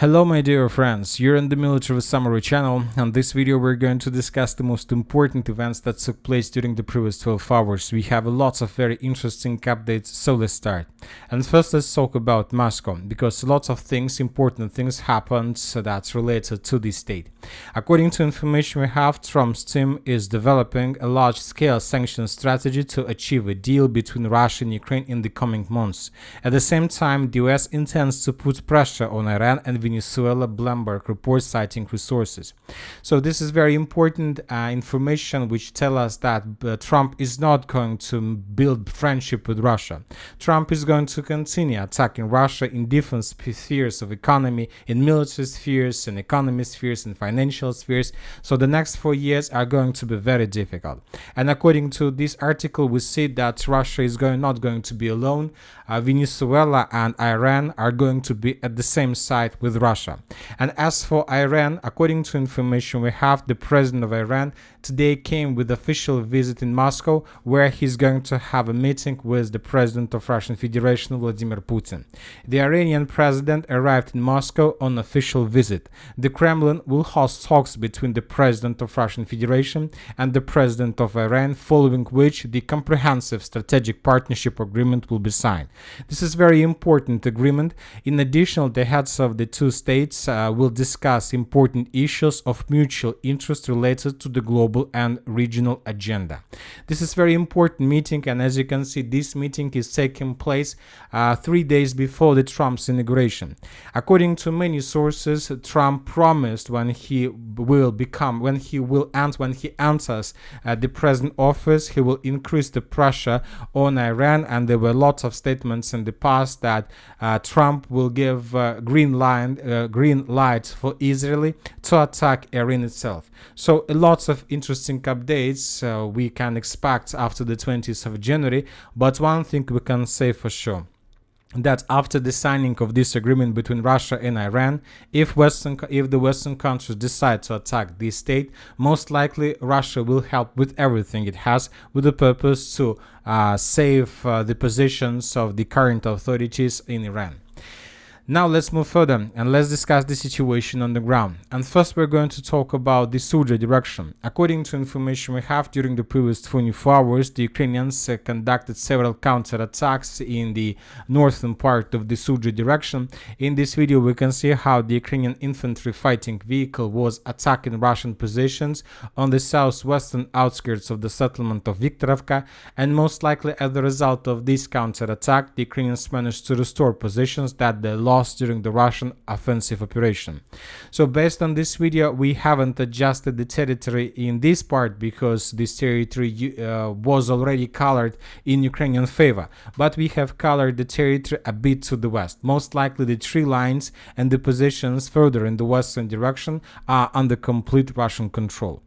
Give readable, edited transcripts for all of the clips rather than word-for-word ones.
Hello my dear friends, you're in the Military Summary channel. On this video we're going to discuss the most important events that took place during the previous 12 hours. We have lots of very interesting updates, so let's start. And first let's talk about Moscow, because lots of things, important things happened that's related to this state. According to information we have, Trump's team is developing a large-scale sanction strategy to achieve a deal between Russia and Ukraine in the coming months. At the same time, the US intends to put pressure on Iran and Venezuela, Bloomberg reports citing resources. So this is very important information which tell us that Trump is not going to build friendship with Russia. Trump is going to continue attacking Russia in different spheres of economy, in military spheres, in economy spheres, in financial spheres. So the next 4 years are going to be very difficult. And according to this article, we see that Russia is not going to be alone. Venezuela and Iran are going to be at the same side with Russia. And as for Iran, according to information we have, the president of Iran today came with official visit in Moscow, where he's going to have a meeting with the president of Russian Federation, Vladimir Putin. The Iranian president arrived in Moscow on official visit. The Kremlin will host talks between the president of Russian Federation and the president of Iran, following which the comprehensive strategic partnership agreement will be signed. This is a very important agreement. In addition, the heads of the two states will discuss important issues of mutual interest related to the global and regional agenda. This is a very important meeting, and as you can see, this meeting is taking place 3 days before the Trump's inauguration. According to many sources, Trump promised when he enters the president office, he will increase the pressure on Iran, and there were lots of statements in the past that Trump will give green light for Israel to attack Iran itself. So lots of interesting updates we can expect after the 20th of January, but one thing we can say for sure, that after the signing of this agreement between Russia and Iran, if the Western countries decide to attack this state, most likely Russia will help with everything it has, with the purpose to save the positions of the current authorities in Iran. Now let's move further and let's discuss the situation on the ground. And first we're going to talk about the Sudzha direction. According to information we have, during the previous 24 hours, the Ukrainians conducted several counterattacks in the northern part of the Sudzha direction. In this video we can see how the Ukrainian infantry fighting vehicle was attacking Russian positions on the southwestern outskirts of the settlement of Viktorovka, and most likely as a result of this counterattack, the Ukrainians managed to restore positions that they lost during the Russian offensive operation. So based on this video, we haven't adjusted the territory in this part because this territory was already colored in Ukrainian favor, but we have colored the territory a bit to the west. Most likely the tree lines and the positions further in the western direction are under complete Russian control.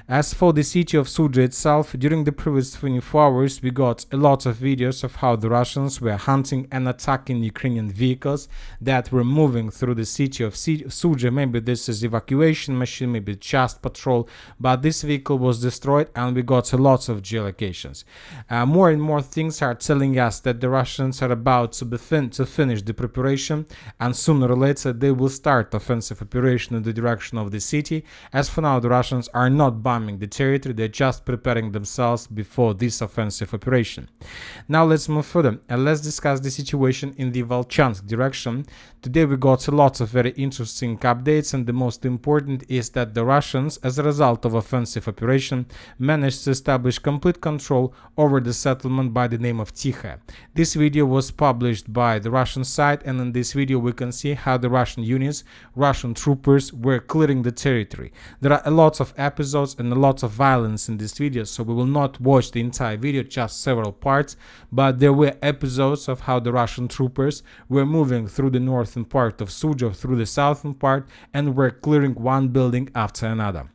As for the city of Sudzha itself, during the previous 24 hours we got a lot of videos of how the Russians were hunting and attacking Ukrainian vehicles that were moving through the city of Sudzha. Maybe this is evacuation machine, maybe just patrol, but this vehicle was destroyed and we got a lot of geolocations. More and more things are telling us that the Russians are about to finish the preparation, and sooner or later they will start offensive operation in the direction of the city. As for now, the Russians are not bombing the territory, they're just preparing themselves before this offensive operation. Now let's move further and let's discuss the situation in the Vovchansk direction. Today we got a lot of very interesting updates, and the most important is that the Russians, as a result of offensive operation, managed to establish complete control over the settlement by the name of Tikha. This video was published by the Russian side, and in this video we can see how the Russian units, Russian troopers were clearing the territory. There are a lot of episodes and a lot of violence in this video, so we will not watch the entire video, just several parts, but there were episodes of how the Russian troopers were moving through the northern part of Sudzha, through the southern part, and were clearing one building after another.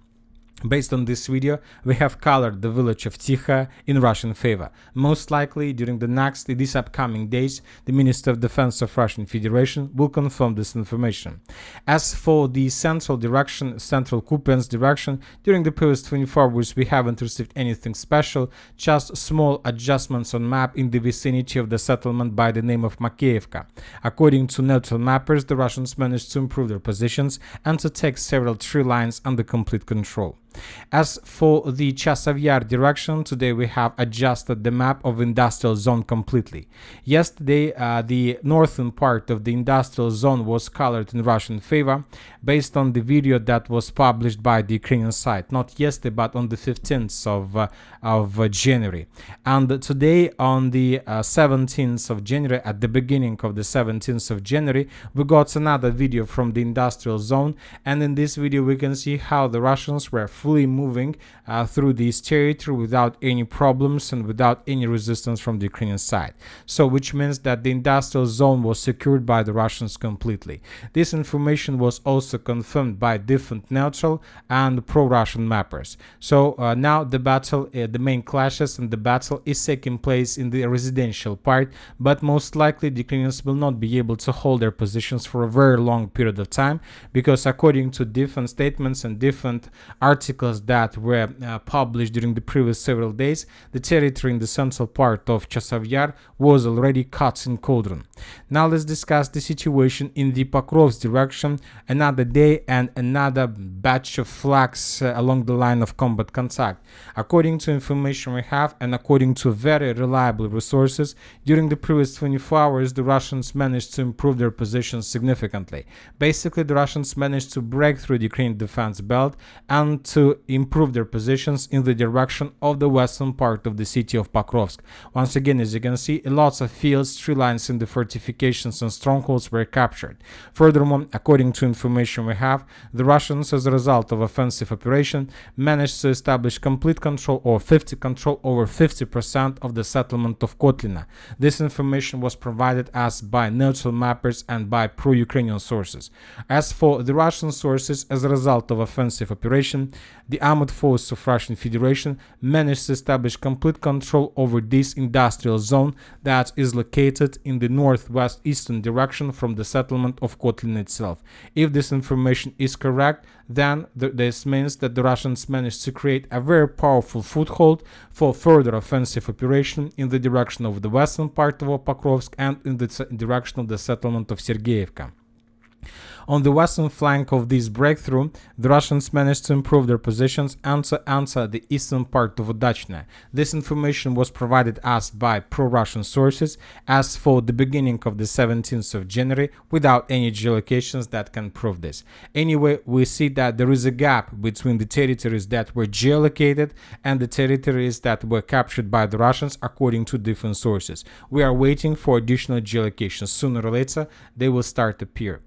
Based on this video, we have colored the village of Tikha in Russian favor. Most likely, during these upcoming days, the Minister of Defense of Russian Federation will confirm this information. As for the central Kupiansk direction, during the previous 24 hours, we haven't received anything special, just small adjustments on map in the vicinity of the settlement by the name of Makeevka. According to neutral mappers, the Russians managed to improve their positions and to take several tree lines under complete control. As for the Chasiv Yar direction, today we have adjusted the map of industrial zone completely. Yesterday, the northern part of the industrial zone was colored in Russian favor based on the video that was published by the Ukrainian side, not yesterday but on the 15th of January. And today on the 17th of January, at the beginning of the 17th of January, we got another video from the industrial zone, and in this video we can see how the Russians were fully moving through this territory without any problems and without any resistance from the Ukrainian side. So which means that the industrial zone was secured by the Russians completely. This information was also confirmed by different neutral and pro-Russian mappers. So now the battle, the main clashes and the battle is taking place in the residential part, but most likely the Ukrainians will not be able to hold their positions for a very long period of time, because according to different statements and different articles that were published during the previous several days, the territory in the central part of Chasiv Yar was already cut in cauldron. Now let's discuss the situation in the Pokrovsk direction. Another day and another batch of flags along the line of combat contact. According to information we have and according to very reliable resources, during the previous 24 hours the Russians managed to improve their positions significantly. Basically, the Russians managed to break through the Ukrainian defense belt and to improve their positions in the direction of the western part of the city of Pokrovsk. Once again, as you can see, lots of fields, tree lines in the fortifications and strongholds were captured. Furthermore, according to information we have, the Russians, as a result of offensive operation, managed to establish complete control over 50% of the settlement of Kotlina. This information was provided us by neutral mappers and by pro-Ukrainian sources. As for the Russian sources, as a result of offensive operation, the armed forces of Russian Federation managed to establish complete control over this industrial zone that is located in the northwest eastern direction from the settlement of Kotlin itself. If this information is correct, then this means that the Russians managed to create a very powerful foothold for further offensive operation in the direction of the western part of Pokrovsk and in the direction of the settlement of Sergeyevka. On the western flank of this breakthrough, the Russians managed to improve their positions and to enter the eastern part of Vovchansk. This information was provided us by pro-Russian sources as for the beginning of the 17th of January without any geolocations that can prove this. Anyway, we see that there is a gap between the territories that were geolocated and the territories that were captured by the Russians according to different sources. We are waiting for additional geolocations. Sooner or later, they will start appearing.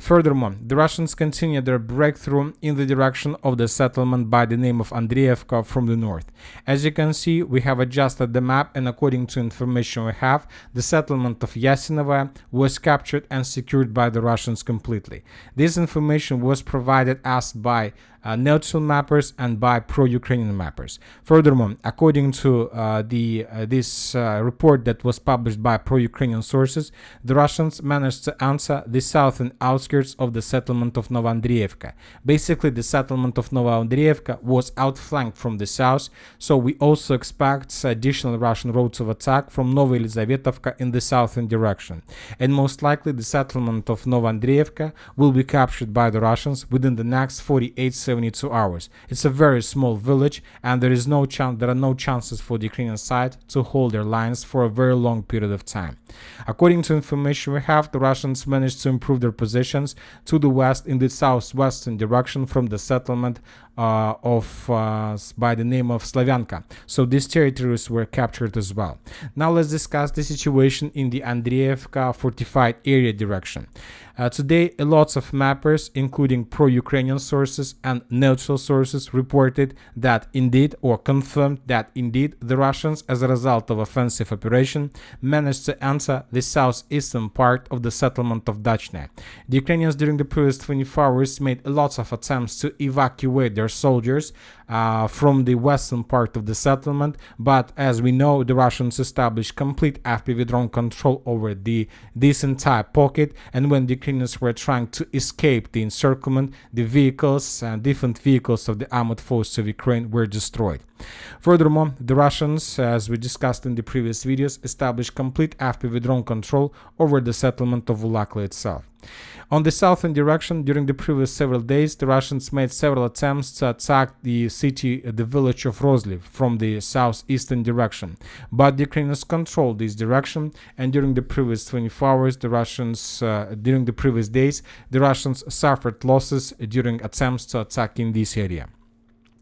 Furthermore, the Russians continue their breakthrough in the direction of the settlement by the name of Andreevka from the north. As you can see, we have adjusted the map, and according to information we have, the settlement of Yasinova was captured and secured by the Russians completely. This information was provided us by neutral mappers and by pro-Ukrainian mappers. Furthermore, according to this report that was published by pro-Ukrainian sources, the Russians managed to enter the southern outskirts of the settlement of Novoandreevka. Basically, the settlement of Novoandreevka was outflanked from the south, so we also expect additional Russian roads of attack from Novoyelizavetovka in the southern direction. And most likely, the settlement of Novoandreevka will be captured by the Russians within the next 72 hours. It's a very small village, and there are no chances for the Ukrainian side to hold their lines for a very long period of time. According to information we have, the Russians managed to improve their positions to the west in the southwestern direction from the settlement by the name of Slavyanka. So these territories were captured as well. Now let's discuss the situation in the Andreevka fortified area direction. Today, lots of mappers, including pro-Ukrainian sources and neutral sources, reported that indeed, or confirmed that indeed, the Russians, as a result of offensive operation, managed to enter the southeastern part of the settlement of Dachne. The Ukrainians during the previous 24 hours made lots of attempts to evacuate their soldiers from the western part of the settlement, but as we know, the Russians established complete FPV drone control over this entire pocket, and when the Ukrainians were trying to escape the encirclement, the vehicles and different vehicles of the armored forces of Ukraine were destroyed. Furthermore, the Russians, as we discussed in the previous videos, established complete FPV drone control over the settlement of Vulakli itself. On the southern direction, during the previous several days, the Russians made several attempts to attack the village of Rozliv from the southeastern direction, but the Ukrainians controlled this direction, and during the previous 24 hours, during the previous days, the Russians suffered losses during attempts to attack in this area.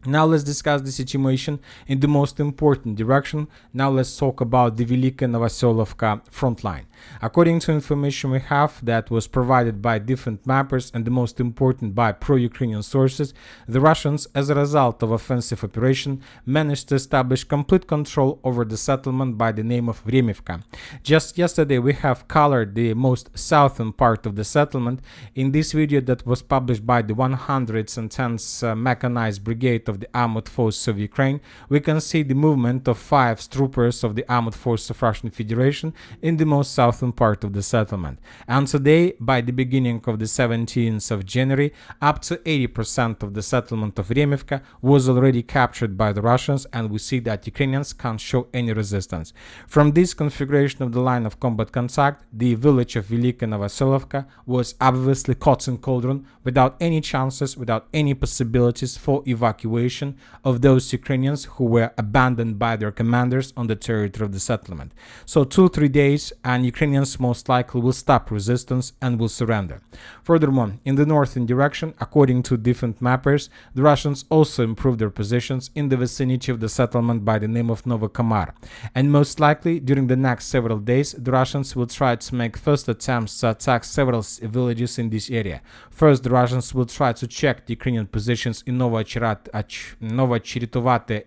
Now let's discuss the situation in the most important direction. Now let's talk about the Velika Novoselovka front line. According to information we have that was provided by different mappers and the most important by pro-Ukrainian sources, the Russians, as a result of offensive operation, managed to establish complete control over the settlement by the name of Vremivka. Just yesterday we have colored the most southern part of the settlement. In this video that was published by the 110th Mechanized Brigade of the Armored Forces of Ukraine, we can see the movement of 5 troopers of the Armored Forces of Russian Federation in the most southern part of the settlement. And today, by the beginning of the 17th of January, up to 80% of the settlement of Vremivka was already captured by the Russians, and we see that Ukrainians can't show any resistance. From this configuration of the line of combat contact, the village of Velika Novoselovka was obviously caught in cauldron without any chances, without any possibilities for evacuation of those Ukrainians who were abandoned by their commanders on the territory of the settlement. So 2-3 days and Ukrainians most likely will stop resistance and will surrender. Furthermore, in the northern direction, according to different mappers, the Russians also improved their positions in the vicinity of the settlement by the name of Novokamar. And most likely, during the next several days, the Russians will try to make first attempts to attack several villages in this area. First, the Russians will try to check the Ukrainian positions in Novocheritovate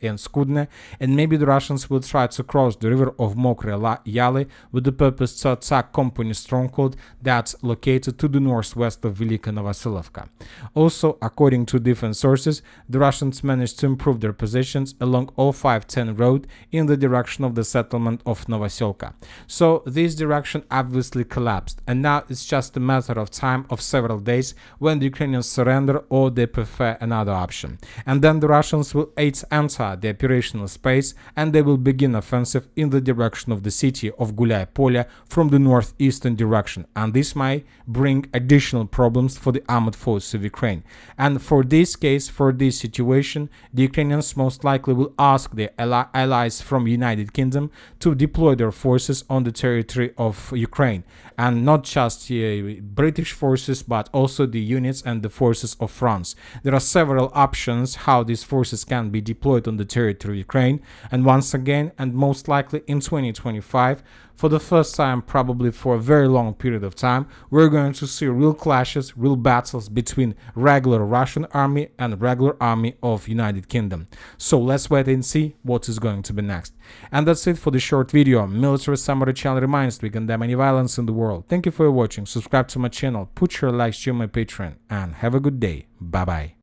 and Skudne, and maybe the Russians will try to cross the river of Mokre Yali with the purpose to attack company stronghold that's located to the northwest of Velika Novoselovka. Also, according to different sources, the Russians managed to improve their positions along 0510 road in the direction of the settlement of Novoselka. So this direction obviously collapsed, and now it's just a matter of time of several days when the Ukrainians surrender or they prefer another option. And then the Russians will enter the operational space and they will begin offensive in the direction of the city of Gulay Polya from the northeastern direction, and this might bring additional problems for the armored forces of Ukraine. And for this situation, the Ukrainians most likely will ask their allies from United Kingdom to deploy their forces on the territory of Ukraine, and not just British forces but also the units and the forces of France. There are several options how these forces can be deployed on the territory of Ukraine, and once again, and most likely in 2025, for the first time, probably for a very long period of time, we're going to see real clashes, real battles between regular Russian army and regular army of United Kingdom. So let's wait and see what is going to be next. And that's it for the short video. Military Summary channel reminds we condemn any violence in the world. Thank you for watching. Subscribe to my channel, put your likes to my Patreon, and have a good day. Bye bye.